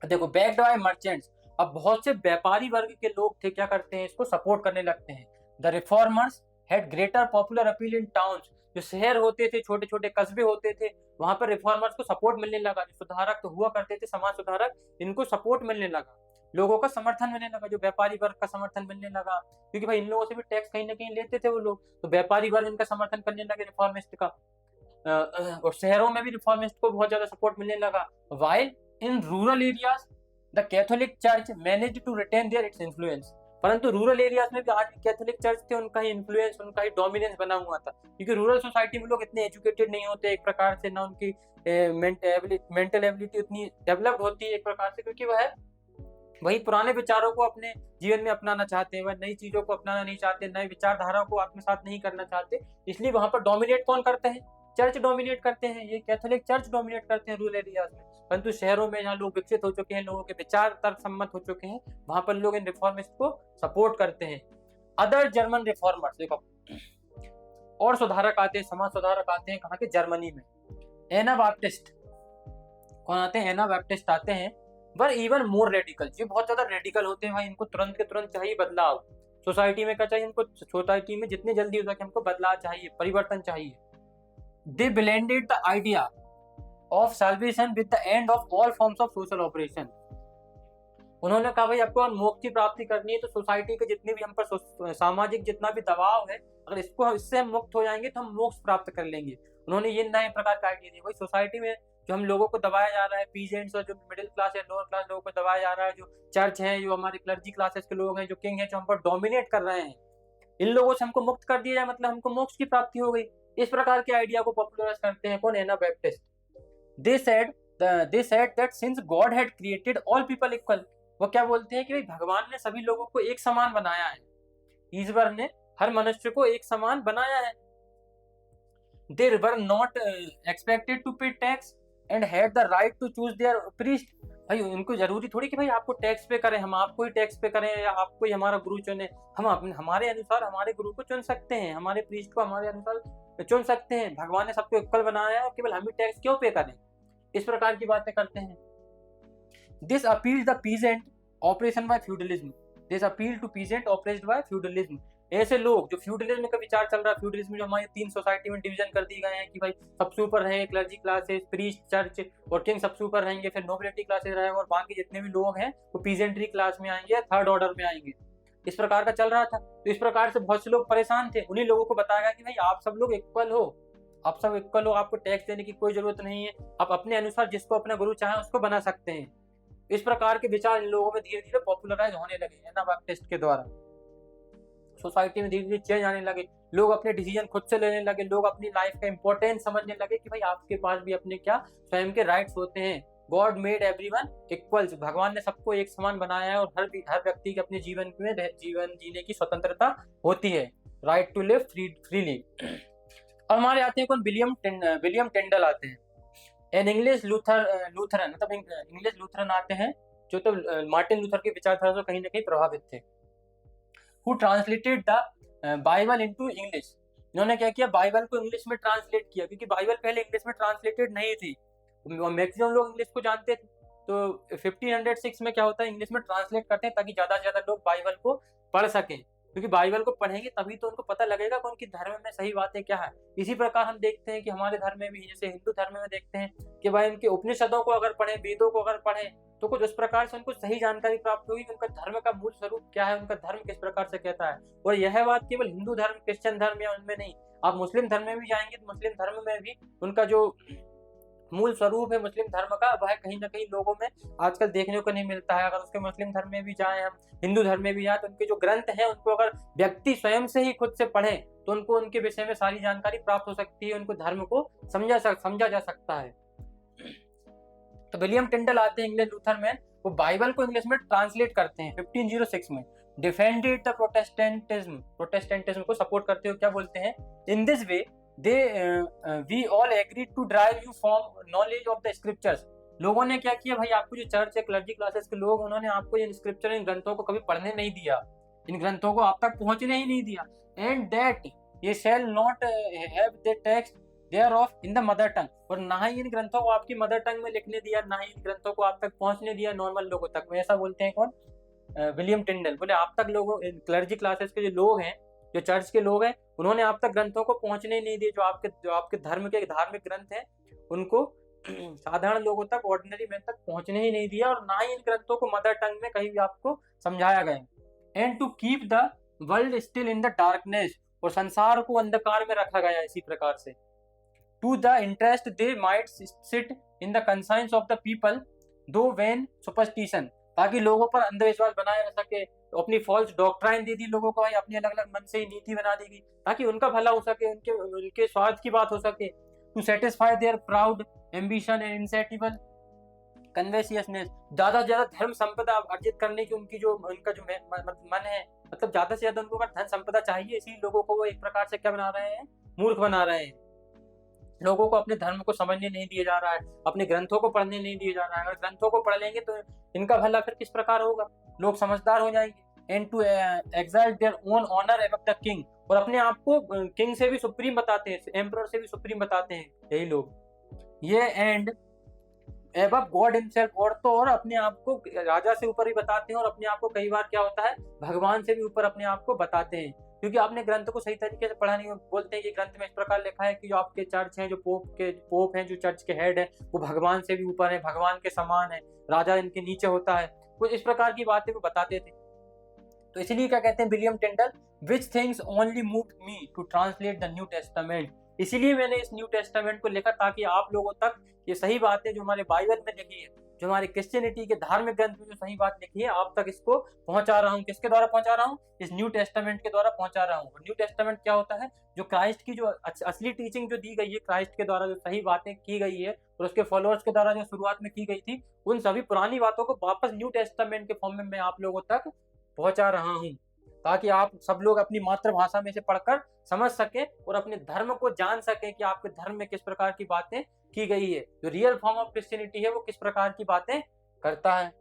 देखो बैक्ड बाय मर्चेंट्स, अब बहुत से व्यापारी वर्ग के लोग थे क्या करते हैं, इसको सपोर्ट करने लगते हैं। The reformers had greater popular appeal in towns, जो शहर होते थे, छोटे छोटे कस्बे होते थे, वहां पर रिफॉर्मर्स को सपोर्ट मिलने लगा। जो सुधारक तो हुआ करते थे, समाज सुधारक, इनको सपोर्ट मिलने लगा, लोगों का समर्थन मिलने लगा, जो व्यापारी वर्ग का समर्थन मिलने लगा, क्योंकि भाई इन लोगों से भी टैक्स कहीं ना कहीं लेते थे वो लोग, तो व्यापारी वर्ग इनका समर्थन करने लगे रिफॉर्मिस्ट का। और शहरों में भी रिफॉर्मिस्ट को बहुत ज्यादा सपोर्ट मिलने लगा। While in rural areas the Catholic church managed to retain their its influence, परंतु रूरल एरियाज में भी आज कैथोलिक चर्च थे, उनका ही इन्फ्लुएंस, उनका ही डोमिनेंस बना हुआ था, क्योंकि रूरल सोसाइटी में लोग इतने एजुकेटेड नहीं होते एक प्रकार से, ना उनकी मेंटल एबिलिटी उतनी डेवलप्ड होती है एक प्रकार से, क्योंकि वह वही पुराने विचारों को अपने जीवन में अपनाना चाहते हैं, वह नई चीजों को अपनाना नहीं चाहते, नई विचारधारा को आत्मसात नहीं करना चाहते, इसलिए वहां पर डोमिनेट कौन करते हैं? चर्च डोमिनेट करते हैं, ये कैथोलिक चर्च डोमिनेट करते हैं रूरल एरियाज में। परंतु शहरों में जहाँ लोग विकसित हो चुके हैं, लोगों के विचार तर्क सम्मत हो चुके हैं, वहां पर लोग इन रिफॉर्मिस्ट को सपोर्ट करते हैं। अदर जर्मन रिफॉर्मर्स, देखो और सुधारक आते हैं, समाज सुधारक आते हैं कहाँ के? जर्मनी में। एना बैप्टिस्ट, कौन आते हैं? एना बैप्टिस्ट आते हैं। वर इवन मोर रेडिकल, ये बहुत ज्यादा रेडिकल होते हैं भाई, इनको तुरंत के तुरंत चाहिए बदलाव। सोसाइटी में क्या चाहिए इनको? सोसाइटी में जितनी जल्दी हो सके हमको बदलाव चाहिए, परिवर्तन चाहिए। They blended the idea of salvation with the end of all forms of social operation. उन्होंने कहा भाई आपको मोक्ष की प्राप्ति करनी है तो सोसाइटी के जितने भी हम पर सामाजिक जितना भी दबाव है, अगर इससे हम मुक्त हो जाएंगे तो हम मोक्ष प्राप्त कर लेंगे। उन्होंने ये नए प्रकार का आइडिया दिया। भाई सोसाइटी में जो हम लोगों को दबाया जा रहा है, पीजेंट्स और जो मिडिल क्लास या लोअर क्लास लोगों को दबाया जा रहा है, जो चर्च है, जो हमारे क्लर्जी क्लासेस के लोग हैं, जो किंग है, जो हम पर डोमिनेट कर रहे हैं, इन लोगों से हमको मुक्त कर दिया जाए, मतलब हमको मोक्ष की प्राप्ति हो गई। इस प्रकार के आइडिया को पॉपुलराइज करते हैं कौन? Anabaptist. They said that since God had created all people equal, वो क्या बोलते हैं कि भाई भगवान ने सभी लोगों को एक समान बनाया है, ईश्वर ने हर मनुष्य को एक समान बनाया है। They were not expected to pay tax and had the right to choose their priest। भाई उनको जरूरी थोड़ी कि भाई आपको टैक्स पे करें, हम आपको ही टैक्स पे करें या आपको ही हमारा गुरु चुने। हम अपने हमारे अनुसार हमारे गुरु को चुन सकते हैं, हमारे प्रीस्ट को हमारे अनुसार चुन सकते हैं। भगवान ने सबको इक्वल बनाया है और केवल हम ही टैक्स क्यों पे करें? इस प्रकार की बातें करते हैं। This appeal the peasant operation by feudalism, this appeal to peasant oppressed by feudalism. ऐसे लोग जो फ्यूडलिज्म का विचार चल रहा है, फ्यूडलिज्म जो हमारे 3 सोसाइटी में डिवीजन कर दी गए हैं कि भाई सबसे ऊपर रहेंगे क्लर्जी क्लासेस, प्रीस्ट, चर्च और किंग सबसे ऊपर रहेंगे, फिर नोबिलिटी क्लासेस रहेंगे और बाकी जितने भी लोग हैं वो पीजेंट्री क्लास में आएंगे, थर्ड ऑर्डर में आएंगे। इस प्रकार का चल रहा था। तो इस प्रकार से बहुत से लोग परेशान थे। उन्हीं लोगों को बताया गया कि भाई आप सब लोग इक्वल हो, आप सब इक्वल हो, आपको टैक्स देने की कोई जरूरत नहीं है, आप अपने अनुसार जिसको अपना गुरु चाहे उसको बना सकते हैं। इस प्रकार के विचार इन लोगों में धीरे धीरे पॉपुलराइज होने लगे एना बैप्टिस्ट के द्वारा। सोसाइटी में धीरे धीरे चेंज आने लगे, लोग अपने डिसीजन खुद से लेने लगे, लोग अपनी लाइफ का इंपॉर्टेंस समझने लगे कि भाई आपके पास भी अपने क्या स्वयं के राइट्स होते हैं। गॉड मेड एवरीवन इक्वल, भगवान ने सबको एक समान बनाया है और हर व्यक्ति के अपने जीवन में जीवन जीने की स्वतंत्रता होती है, राइट टू लिव फ्रीली। अब हमारे आते हैं कौन? विलियम टेंडल आते हैं। एन इंग्लिश लूथरन, मतलब इंग्लिश लूथरन आते हैं जो तो मार्टिन लूथर की विचारधारा से कहीं ना कहीं प्रभावित थे। Who translated the Bible into English, इन्होंने क्या किया? बाइबल को इंग्लिश में ट्रांसलेट किया, क्योंकि बाइबल पहले इंग्लिश में ट्रांसलेटेड नहीं थी। मैक्सिमम लोग इंग्लिश को जानते थे, तो 1506 में क्या होता है, इंग्लिश में ट्रांसलेट करते हैं ताकि ज्यादा से ज्यादा लोग बाइबल को पढ़ सकें, क्योंकि बाइबल को पढ़ेंगे तभी तो उनको पता लगेगा कि उनकी धर्म में सही बातें क्या है। इसी प्रकार हम देखते हैं कि हमारे धर्म में भी, जैसे हिंदू धर्म में देखते हैं कि भाई उनके उपनिषदों को अगर पढ़ें, वेदों को अगर पढ़ें, तो कुछ उस प्रकार से उनको सही जानकारी प्राप्त होगी कि उनका धर्म का मूल स्वरूप क्या है, उनका धर्म किस प्रकार से कहता है। और यह बात केवल हिंदू धर्म, क्रिश्चियन धर्म या उनमें नहीं, आप मुस्लिम धर्म में भी जाएंगे तो मुस्लिम धर्म में भी उनका जो मूल स्वरूप है मुस्लिम धर्म का, वह कहीं ना कहीं लोगों में आजकल देखने को नहीं मिलता है। अगर उसके मुस्लिम धर्म में भी जाएं, हम हिंदू धर्म में भी जाएं, तो उनके जो ग्रंथ हैं उनको अगर व्यक्ति स्वयं से ही खुद से पढ़े तो उनको उनके विषय में सारी जानकारी प्राप्त हो सकती है, उनको धर्म को समझा जा सकता है। तो विलियम टिंडल आते हैं, इंग्लिश लूथर मैन, वो बाइबल को इंग्लिश में ट्रांसलेट करते हैं 1506 में। डिफेंडेड द प्रोटेस्टेंटिज्म को सपोर्ट करते हुए क्या बोलते हैं? In this way we all agree to drive you from knowledge of the scriptures. लोगों ने क्या किया भाई, आपको जो चर्च है, क्लर्जी क्लासेस के लोग, उन्होंने आपको इन स्क्रिप्चर, इन ग्रंथों को कभी पढ़ने नहीं दिया, इन ग्रंथों को आप तक पहुंचने ही नहीं दिया। And that ye shall not have the text thereof in the mother tongue, और ना ही इन ग्रंथों को आपकी मदर टंग में लिखने दिया, ना ही इन ग्रंथों को आप तक पहुंचने दिया नॉर्मल लोगों तक। वो ऐसा बोलते हैं कौन? विलियम टिंडल। बोले आप तक लोगों, क्लर्जी क्लासेस के जो लोग हैं, जो चर्च के लोग हैं, उन्होंने आप तक ग्रंथों को पहुंचने नहीं दिए, जो आपके धर्म के धार्मिक ग्रंथ हैं उनको साधारण लोगों तक, ऑर्डिनरी मैन तक पहुंचने ही नहीं दिया, और ना ही इन ग्रंथों को मदर टंग में कहीं भी आपको समझाया गया। And to keep the world still in the darkness, और संसार को अंधकार में रखा गया इसी प्रकार से। To the interest they might sit in the conscience of the people through vain superstition, ताकि लोगों पर अंधविश्वास बनाया जा सके, तो अपनी फॉल्स डॉक्ट्राइन दे दी लोगों को, भाई अपनी अलग अलग मन से ही नीति बना दी गई ताकि उनका भला हो सके, उनके स्वार्थ की बात हो सके। To satisfy their proud ambition and insatiable covetousness, ज्यादा से ज्यादा धर्म संपदा अर्जित करने की उनका जो मन है, मतलब ज्यादा से ज्यादा उनको अगर धन संपदा चाहिए, इसी लोगों को वो एक प्रकार से क्या बना रहे हैं, मूर्ख बना रहे हैं। लोगों को अपने धर्म को समझने नहीं दिया जा रहा है, अपने ग्रंथों को पढ़ने नहीं दिया जा रहा है। अगर ग्रंथों को पढ़ लेंगे तो इनका भला फिर किस प्रकार होगा, लोग समझदार हो जाएंगे। And to exalt their own honour above the king, और अपने आप को किंग से भी सुप्रीम बताते हैं, एम्परर से भी सुप्रीम बताते हैं यही लोग ये। एंड एबव गॉड हिमसेल्फ, और अपने आप को राजा से ऊपर ही बताते हैं, और अपने आप को कई बार क्या होता है, भगवान से भी ऊपर अपने आप को बताते हैं, क्योंकि आपने ग्रंथ को सही तरीके से पढ़ा नहीं। बोलते हैं कि ग्रंथ में इस प्रकार लिखा है कि जो आपके चर्च हैं, जो पोप हैं, जो चर्च के हेड है, वो भगवान से भी ऊपर है, भगवान के समान है, राजा इनके नीचे होता है, कुछ इस प्रकार की बातें वो बताते थे। तो इसलिए क्या कहते हैं William Tyndale, which things only moved me to translate the New Testament, इसीलिए मैंने इस न्यू टेस्टामेंट को लिखा ताकि आप लोगों तक ये सही बातें जो हमारे बाइबल में लिखी है, जो हमारे क्रिश्चियनिटी के धार्मिक ग्रंथ में जो सही बात लिखी है, आप तक इसको पहुंचा रहा हूँ। किसके द्वारा पहुंचा रहा हूँ, इस न्यू टेस्टामेंट के द्वारा पहुंचा रहा हूँ। न्यू टेस्टामेंट क्या होता है, जो क्राइस्ट की जो असली टीचिंग जो दी गई है, क्राइस्ट के द्वारा जो सही बातें की गई है और उसके फॉलोअर्स के द्वारा जो शुरुआत में की गई थी, उन सभी पुरानी बातों को वापस न्यू टेस्टामेंट के फॉर्म में मैं आप लोगों तक पहुंचा रहा हूँ, ताकि आप सब लोग अपनी मातृभाषा में से पढ़कर समझ सके और अपने धर्म को जान सके कि आपके धर्म में किस प्रकार की बातें की गई है, जो रियल फॉर्म ऑफ क्रिश्चियनिटी है वो किस प्रकार की बातें करता है।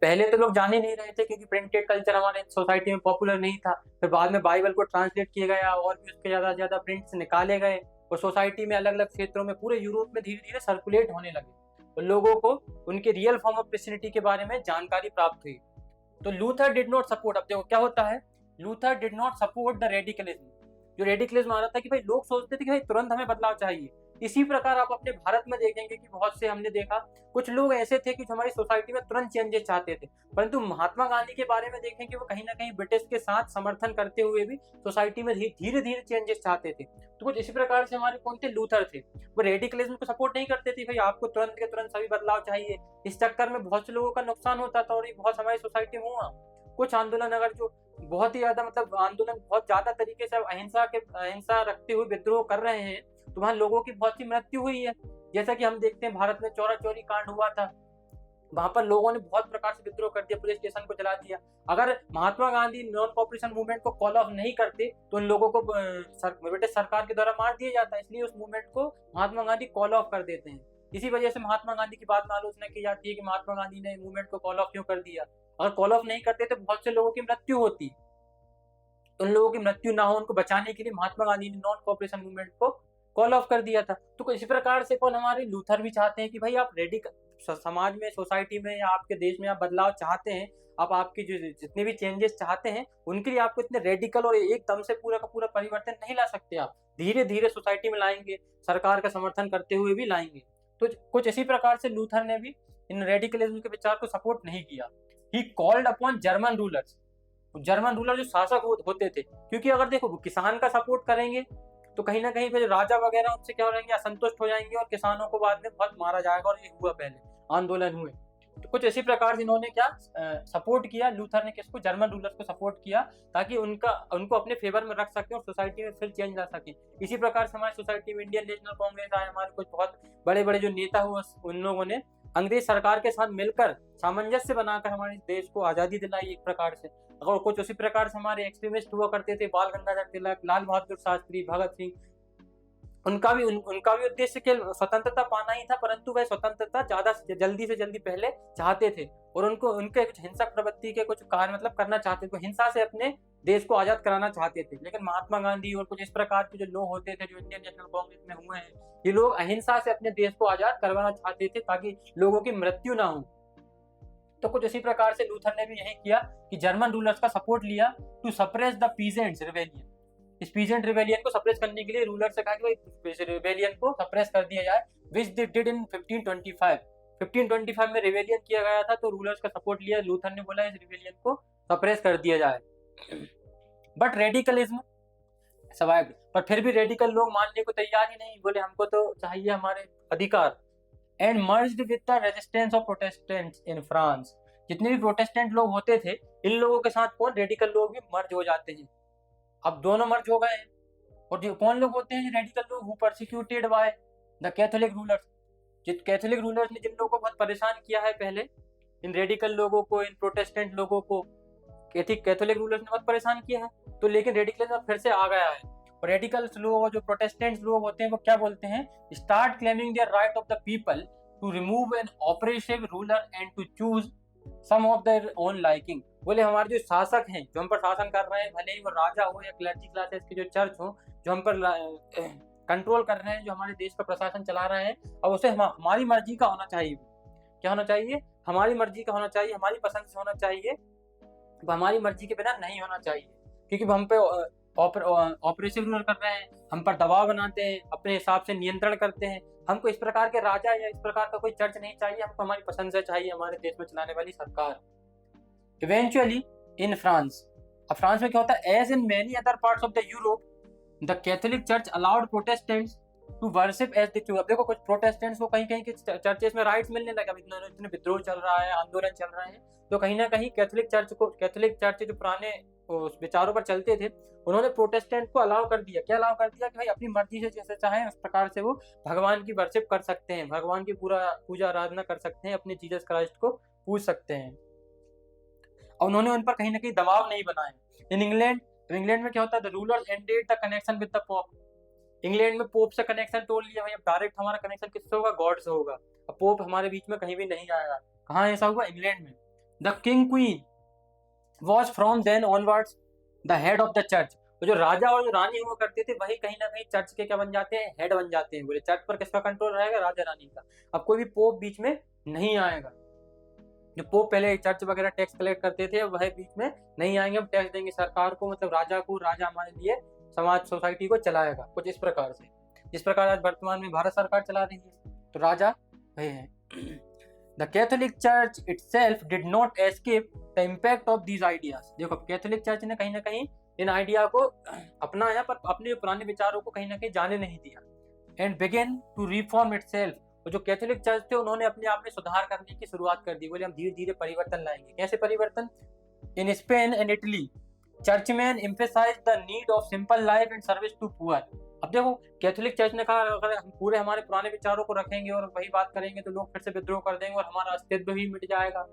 पहले तो लोग जान ही नहीं रहे थे, क्योंकि प्रिंटेड कल्चर हमारे सोसाइटी में पॉपुलर नहीं था। फिर बाद में बाइबल को ट्रांसलेट किया गया और भी उसके ज्यादा से ज्यादा प्रिंट्स निकाले गए, और सोसाइटी में अलग अलग क्षेत्रों में पूरे यूरोप में धीरे धीरे सर्कुलेट होने लगे, और लोगों को उनके रियल फॉर्म ऑफ क्रिश्चियनिटी के बारे में जानकारी प्राप्त हुई। तो लूथर डिड नॉट सपोर्ट, अब देखो क्या होता है, Luther did not support the radicalism. जो रेडिकलिज्म आ रहा था कि भाई लोग सोचते थे कि भाई तुरंत हमें बदलाव चाहिए। इसी प्रकार आप अपने भारत में देखेंगे कि बहुत से हमने देखा कुछ लोग ऐसे थे कि जो हमारी सोसाइटी में तुरंत चेंजेस चाहते थे, परंतु महात्मा गांधी के बारे में देखें कि वो कहीं ना कहीं ब्रिटिश के साथ समर्थन करते हुए भी सोसाइटी में धीरे धीरे चेंजेस चाहते थे। तो कुछ इसी प्रकार से हमारे कौन थे, लूथर थे। वो रेडिकलिज्म को सपोर्ट नहीं करते थे, भाई आपको तुरंत के तुरंत सभी बदलाव चाहिए। इस चक्कर में बहुत से लोगों का नुकसान होता था, और ये बहुत हमारी सोसाइटी में हुआ। कुछ आंदोलन अगर जो बहुत ही ज्यादा मतलब आंदोलन बहुत ज्यादा तरीके से अहिंसा रखते हुए विद्रोह कर रहे हैं, तो वहां लोगों की बहुत सी मृत्यु हुई है। जैसा कि हम देखते हैं भारत में चौरा चौरी कांड हुआ था, वहां पर लोगों ने बहुत प्रकार से विद्रोह कर दिया, पुलिस स्टेशन को जला दिया। अगर Mahatma Gandhi non cooperation movement को कॉल ऑफ नहीं करते तो उन लोगों को ब्रिटिश सरकार के द्वारा मार दिया जाता, इसलिए उस मूवमेंट को महात्मा गांधी कॉल ऑफ कर देते हैं। इसी वजह से महात्मा गांधी की बाद में आलोचना की जाती है कि महात्मा गांधी ने मूवमेंट को कॉल ऑफ क्यों कर दिया। अगर कॉल ऑफ नहीं करते तो बहुत से लोगों की मृत्यु होती, उन लोगों की मृत्यु ना हो उनको बचाने के लिए महात्मा गांधी ने नॉन कॉपरेशन मूवमेंट को कॉल ऑफ कर दिया था। तो इसी प्रकार से कौन हमारे लूथर भी चाहते हैं कि भाई आप समाज में, सोसाइटी में या आपके देश में आप बदलाव चाहते हैं, आप आपकी जो जितने भी चेंजेस चाहते हैं उनके लिए आपको इतने रेडिकल और एकदम से पूरा का पूरा परिवर्तन नहीं ला सकते। आप धीरे धीरे सोसाइटी में लाएंगे, सरकार का समर्थन करते हुए भी लाएंगे। तो कुछ इसी प्रकार से लूथर ने भी इन रेडिकलिज्म के विचार को सपोर्ट नहीं किया। He called upon German rulers, German ruler जो शासक होते थे, क्योंकि अगर देखो वो किसान का सपोर्ट करेंगे तो कहीं ना कहीं फिर राजा वगैरह उनसे क्या हो जाएंगे, असंतुष्ट हो जाएंगे, और किसानों को बाद में बहुत मारा जाएगा, और ये हुआ पहले आंदोलन हुए। तो कुछ इसी प्रकार से इन्होंने क्या सपोर्ट किया, लूथर ने किसको, जर्मन रूलर्स को सपोर्ट किया, ताकि उनको अपने फेवर में रख सके और सोसाइटी में फिर चेंज ला सके। इसी प्रकार से हमारी सोसाइटी में इंडियन नेशनल कांग्रेस आए, हमारे कुछ बहुत बड़े बड़े जो नेता हुए, उन लोगों ने अंग्रेज सरकार के साथ मिलकर सामंजस्य बनाकर हमारे देश को आजादी दिलाई एक प्रकार से। अगर कुछ उसी प्रकार से हमारे एक्सट्रीमिस्ट हुआ करते थे, बाल गंगाधर तिलक, लाल बहादुर शास्त्री, भगत सिंह, उनका भी उद्देश्य केवल स्वतंत्रता पाना ही था, परंतु वह स्वतंत्रता ज्यादा जल्दी से जल्दी पहले चाहते थे, और उनके कुछ हिंसक प्रवृत्ति के कुछ कार्य मतलब करना चाहते थे, हिंसा से अपने देश को आजाद कराना चाहते थे। लेकिन महात्मा गांधी और कुछ इस प्रकार के जो लोग होते थे जो इंडियन नेशनल कांग्रेस में हुए हैं, ये लोग अहिंसा से अपने देश को आजाद करवाना चाहते थे ताकि लोगों की मृत्यु ना हो। तो कुछ इसी प्रकार से लूथर ने भी यही किया कि जर्मन रूलर्स का सपोर्ट लिया to suppress the peasants rebellion. इस पीजेंट रिवेलियन को सप्रेस करने के लिए रूलर से कहा कि भाई रिवेलियन को सप्रेस कर दिया जाए, विच दे डिड इन 1525। 1525 में रिवेलियन किया गया था, तो रूलर्स का सपोर्ट लिया, लूथर ने बोला इस रिवेलियन को सप्रेस कर दिया जाए। बट रेडिकलिज्म सर्वाइव्ड, पर फिर भी रेडिकल लोग मानने को तैयार ही नहीं, बोले हमको तो चाहिए हमारे अधिकार। And merged with the resistance of Protestants in France, जितने भी प्रोटेस्टेंट लोग होते थे, इन लोगों के साथ कौन रेडिकल लोग भी मर्ज हो जाते हैं। अब दोनों मर्ज हो गए हैं, और जो कौन लोग होते हैं रेडिकल लोग, who persecuted by the Catholic rulers, जिन कैथोलिक रूलर्स ने जिन लोगों को बहुत परेशान किया है पहले, इन रेडिकल लोगों को, इन प्रोटेस्टेंट लोगों को कैथोलिक रूलर्स ने बहुत परेशान किया है। तो लेकिन रेडिकलिज्म फिर से आ गया है, और रेडिकल्स लोग, जो प्रोटेस्टेंट्स लोग होते हैं, वो क्या बोलते हैं, start claiming the right of the people to remove an oppressive ruler and to choose some of their own liking. बोले हमारे जो शासक हैं, जो हम पर शासन कर रहे हैं, भले ही वो राजा हो या क्लर्जी क्लासेस के जो चर्च हो, जो हम पर कंट्रोल कर रहे हैं, जो हमारे देश का प्रशासन चला रहे हैं, और उसे हमारी मर्जी का होना चाहिए। क्या होना चाहिए, हमारी मर्जी का होना चाहिए, हमारी पसंद से होना चाहिए, हमारी मर्जी के बिना नहीं होना चाहिए, क्योंकि हम पे ऑपरेसिव रूल कर रहे हैं, हम पर दबाव बनाते हैं, अपने हिसाब से नियंत्रण करते हैं। हमको इस प्रकार के राजा या इस प्रकार का कोई चर्च नहीं चाहिए, हमको हमारी पसंद से चाहिए हमारे देश में चलाने वाली सरकार। इवेंचुअली इन फ्रांस, अब फ्रांस में क्या होता है, as in many other parts of the Europe, the Catholic church allowed Protestants to worship as they choose. अब देखो कुछ प्रोटेस्टेंट्स को कहीं कहीं के चर्चेस में राइट्स मिलने लगा, इतने विद्रोह चल रहा है, आंदोलन चल रहे हैं, तो कहीं ना कहीं कैथोलिक चर्च जो पुराने उस विचारों पर चलते थे, उन्होंने प्रोटेस्टेंट को अलाउ कर दिया। क्या अलाउ कर दिया कि भाई अपनी मर्जी से जैसे चाहे उस प्रकार से वो भगवान की वर्शिप कर सकते हैं, भगवान की पूरा पूजा आराधना कर सकते हैं, अपने जीसस क्राइस्ट को पूज सकते हैं, और उन्होंने उन पर कहीं ना कहीं दबाव नहीं बनाए। इन इंग्लैंड, तो इंग्लैंड में क्या होता है, the rulers ended the connection with the pope. England में पोप से कनेक्शन तोड़ लिया, भाई अब डायरेक्ट हमारा कनेक्शन किससे होगा, गॉड से होगा, अब पोप हमारे बीच में कहीं भी नहीं आएगा। कहाँ ऐसा हुआ, इंग्लैंड में। The king queen was from then onwards the head of the church। तो जो राजा और जो रानी हुआ करते थे, वही कहीं ना कहीं चर्च के क्या बन जाते हैं, हेड बन जाते हैं। बोले चर्च पर किसका कंट्रोल रहेगा, राजा रानी का। अब कोई भी पोप बीच में नहीं आएगा। जो पोप पहले चर्च वगैरह टैक्स कलेक्ट करते थे, वह बीच में नहीं आएंगे, हम टैक्स देंगे सरकार को, मतलब राजा को, राजा हमारे लिए समाज सोसाइटी को चलाएगा, कुछ इस प्रकार से, जिस प्रकार आज वर्तमान में भारत सरकार चला रही है, तो राजा वही है। The Catholic Church itself did not escape the impact of these ideas। देखो कैथोलिक चर्च ने कहीं ना कहीं इन आइडिया को अपनाया, पर अपने पुराने विचारों को कहीं ना कहीं जाने नहीं दिया। And began to reform itself. और जो कैथोलिक चर्च थे, उन्होंने अपने आप में सुधार करने की शुरुआत कर दी। बोले हम धीरे धीरे परिवर्तन लाएंगे। कैसे परिवर्तन, in Spain and Italy churchmen emphasise the need of simple life and service to poor. अब देखो कैथोलिक चर्च ने कहा अगर हम पूरे हमारे पुराने विचारों को रखेंगे और वही बात करेंगे, तो लोग फिर से विद्रोह कर देंगे और हमारा अस्तित्व भी मिट जाएगा,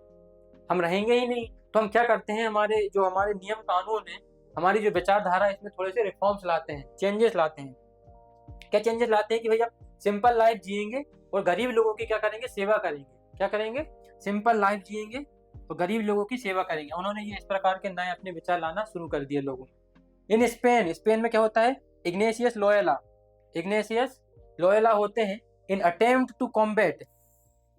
हम रहेंगे ही नहीं। तो हम क्या करते हैं, हमारे नियम कानून है, हमारी जो विचारधारा है, इसमें थोड़े से रिफॉर्म्स लाते हैं, चेंजेस लाते हैं। क्या चेंजेस लाते हैं कि भाई आप सिंपल लाइफ जिएंगे और गरीब लोगों की क्या करेंगे, सेवा करेंगे। क्या करेंगे, सिंपल लाइफ जिएंगे और गरीब लोगों की सेवा करेंगे। उन्होंने ये इस प्रकार के नए अपने विचार लाना शुरू कर दिए लोगों में। इन स्पेन में क्या होता है, इग्नेशियस लोयला होते हैं इन अटेम्प्ट टू कॉम्बैट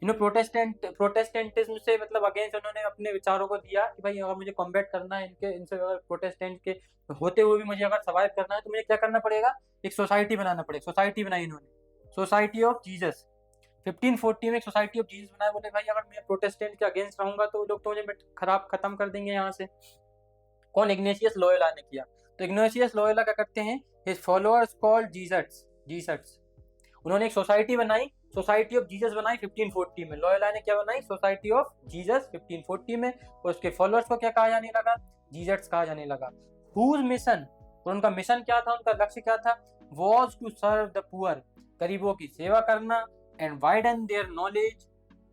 प्रोटेस्टेंटिज्म से, मतलब अगेंस्ट उन्होंने अपने विचारों को दिया कि भाई अगर मुझे कॉम्बैट करना है इनसे अगर प्रोटेस्टेंट के होते हुए भी मुझे अगर सर्वाइव करना है, तो मुझे क्या करना पड़ेगा, एक सोसाइटी बनाना पड़ेगा। सोसाइटी बनाई इन्होंने, सोसाइटी ऑफ जीसस। 1540 में एक सोसाइटी ऑफ जीसस बनाया। बोले भाई अगर मैं प्रोटेस्टेंट के अगेंस्ट रहूंगा तो लोग तो मुझे खत्म कर देंगे यहाँ से। कौन, इग्नेशियस लोयला ने किया। तो इग्नेशियस लोयला क्या करते हैं, हिज फॉलोअर्स कॉल्ड जीसट्स। उन्होंने एक सोसाइटी बनाई, सोसाइटी ऑफ जीसस बनाई 1540 में। लोयला ने क्या बनाई, सोसाइटी ऑफ जीसस 1540 में, और उसके फॉलोअर्स को क्या कहा जाने लगा, जीसट्स कहा जाने लगा। हुज मिशन, और उनका मिशन क्या था, उनका लक्ष्य क्या था, was to serve the poor, गरीबों की सेवा करना, and widen their knowledge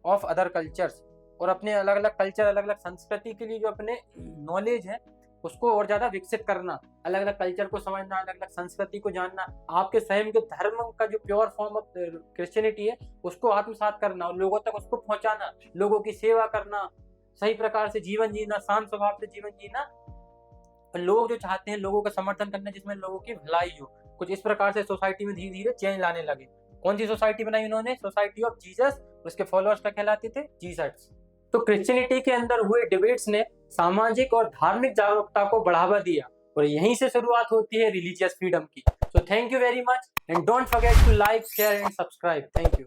of other cultures, और अपने अलग अलग कल्चर, अलग अलग संस्कृति के लिए जो अपने नॉलेज है उसको और ज्यादा विकसित करना, अलग अलग कल्चर को समझना, अलग अलग संस्कृति को जानना, आपके स्वयं के धर्म का जो प्योर फॉर्म ऑफ क्रिश्चियनिटी है उसको आत्मसात करना और लोगों तक उसको पहुंचाना, लोगों की सेवा करना, सही प्रकार से जीवन जीना, शांत स्वभाव से जीवन जीना। लोग जो चाहते हैं लोगों का समर्थन करना, जिसमें लोगों की भलाई हो। कुछ इस प्रकार से सोसाइटी में धीरे धीरे चेंज लाने लगे। कौन सी सोसाइटी बनाई उन्होंने, सोसाइटी ऑफ जीसस। उसके फॉलोअर्स क्या कहलाते थे, जीसट्स। तो क्रिश्चियनिटी के अंदर हुए डिबेट्स ने सामाजिक और धार्मिक जागरूकता को बढ़ावा दिया और यहीं से शुरुआत होती है रिलीजियस फ्रीडम की। So thank you very much and don't forget to like, share and subscribe. Thank you.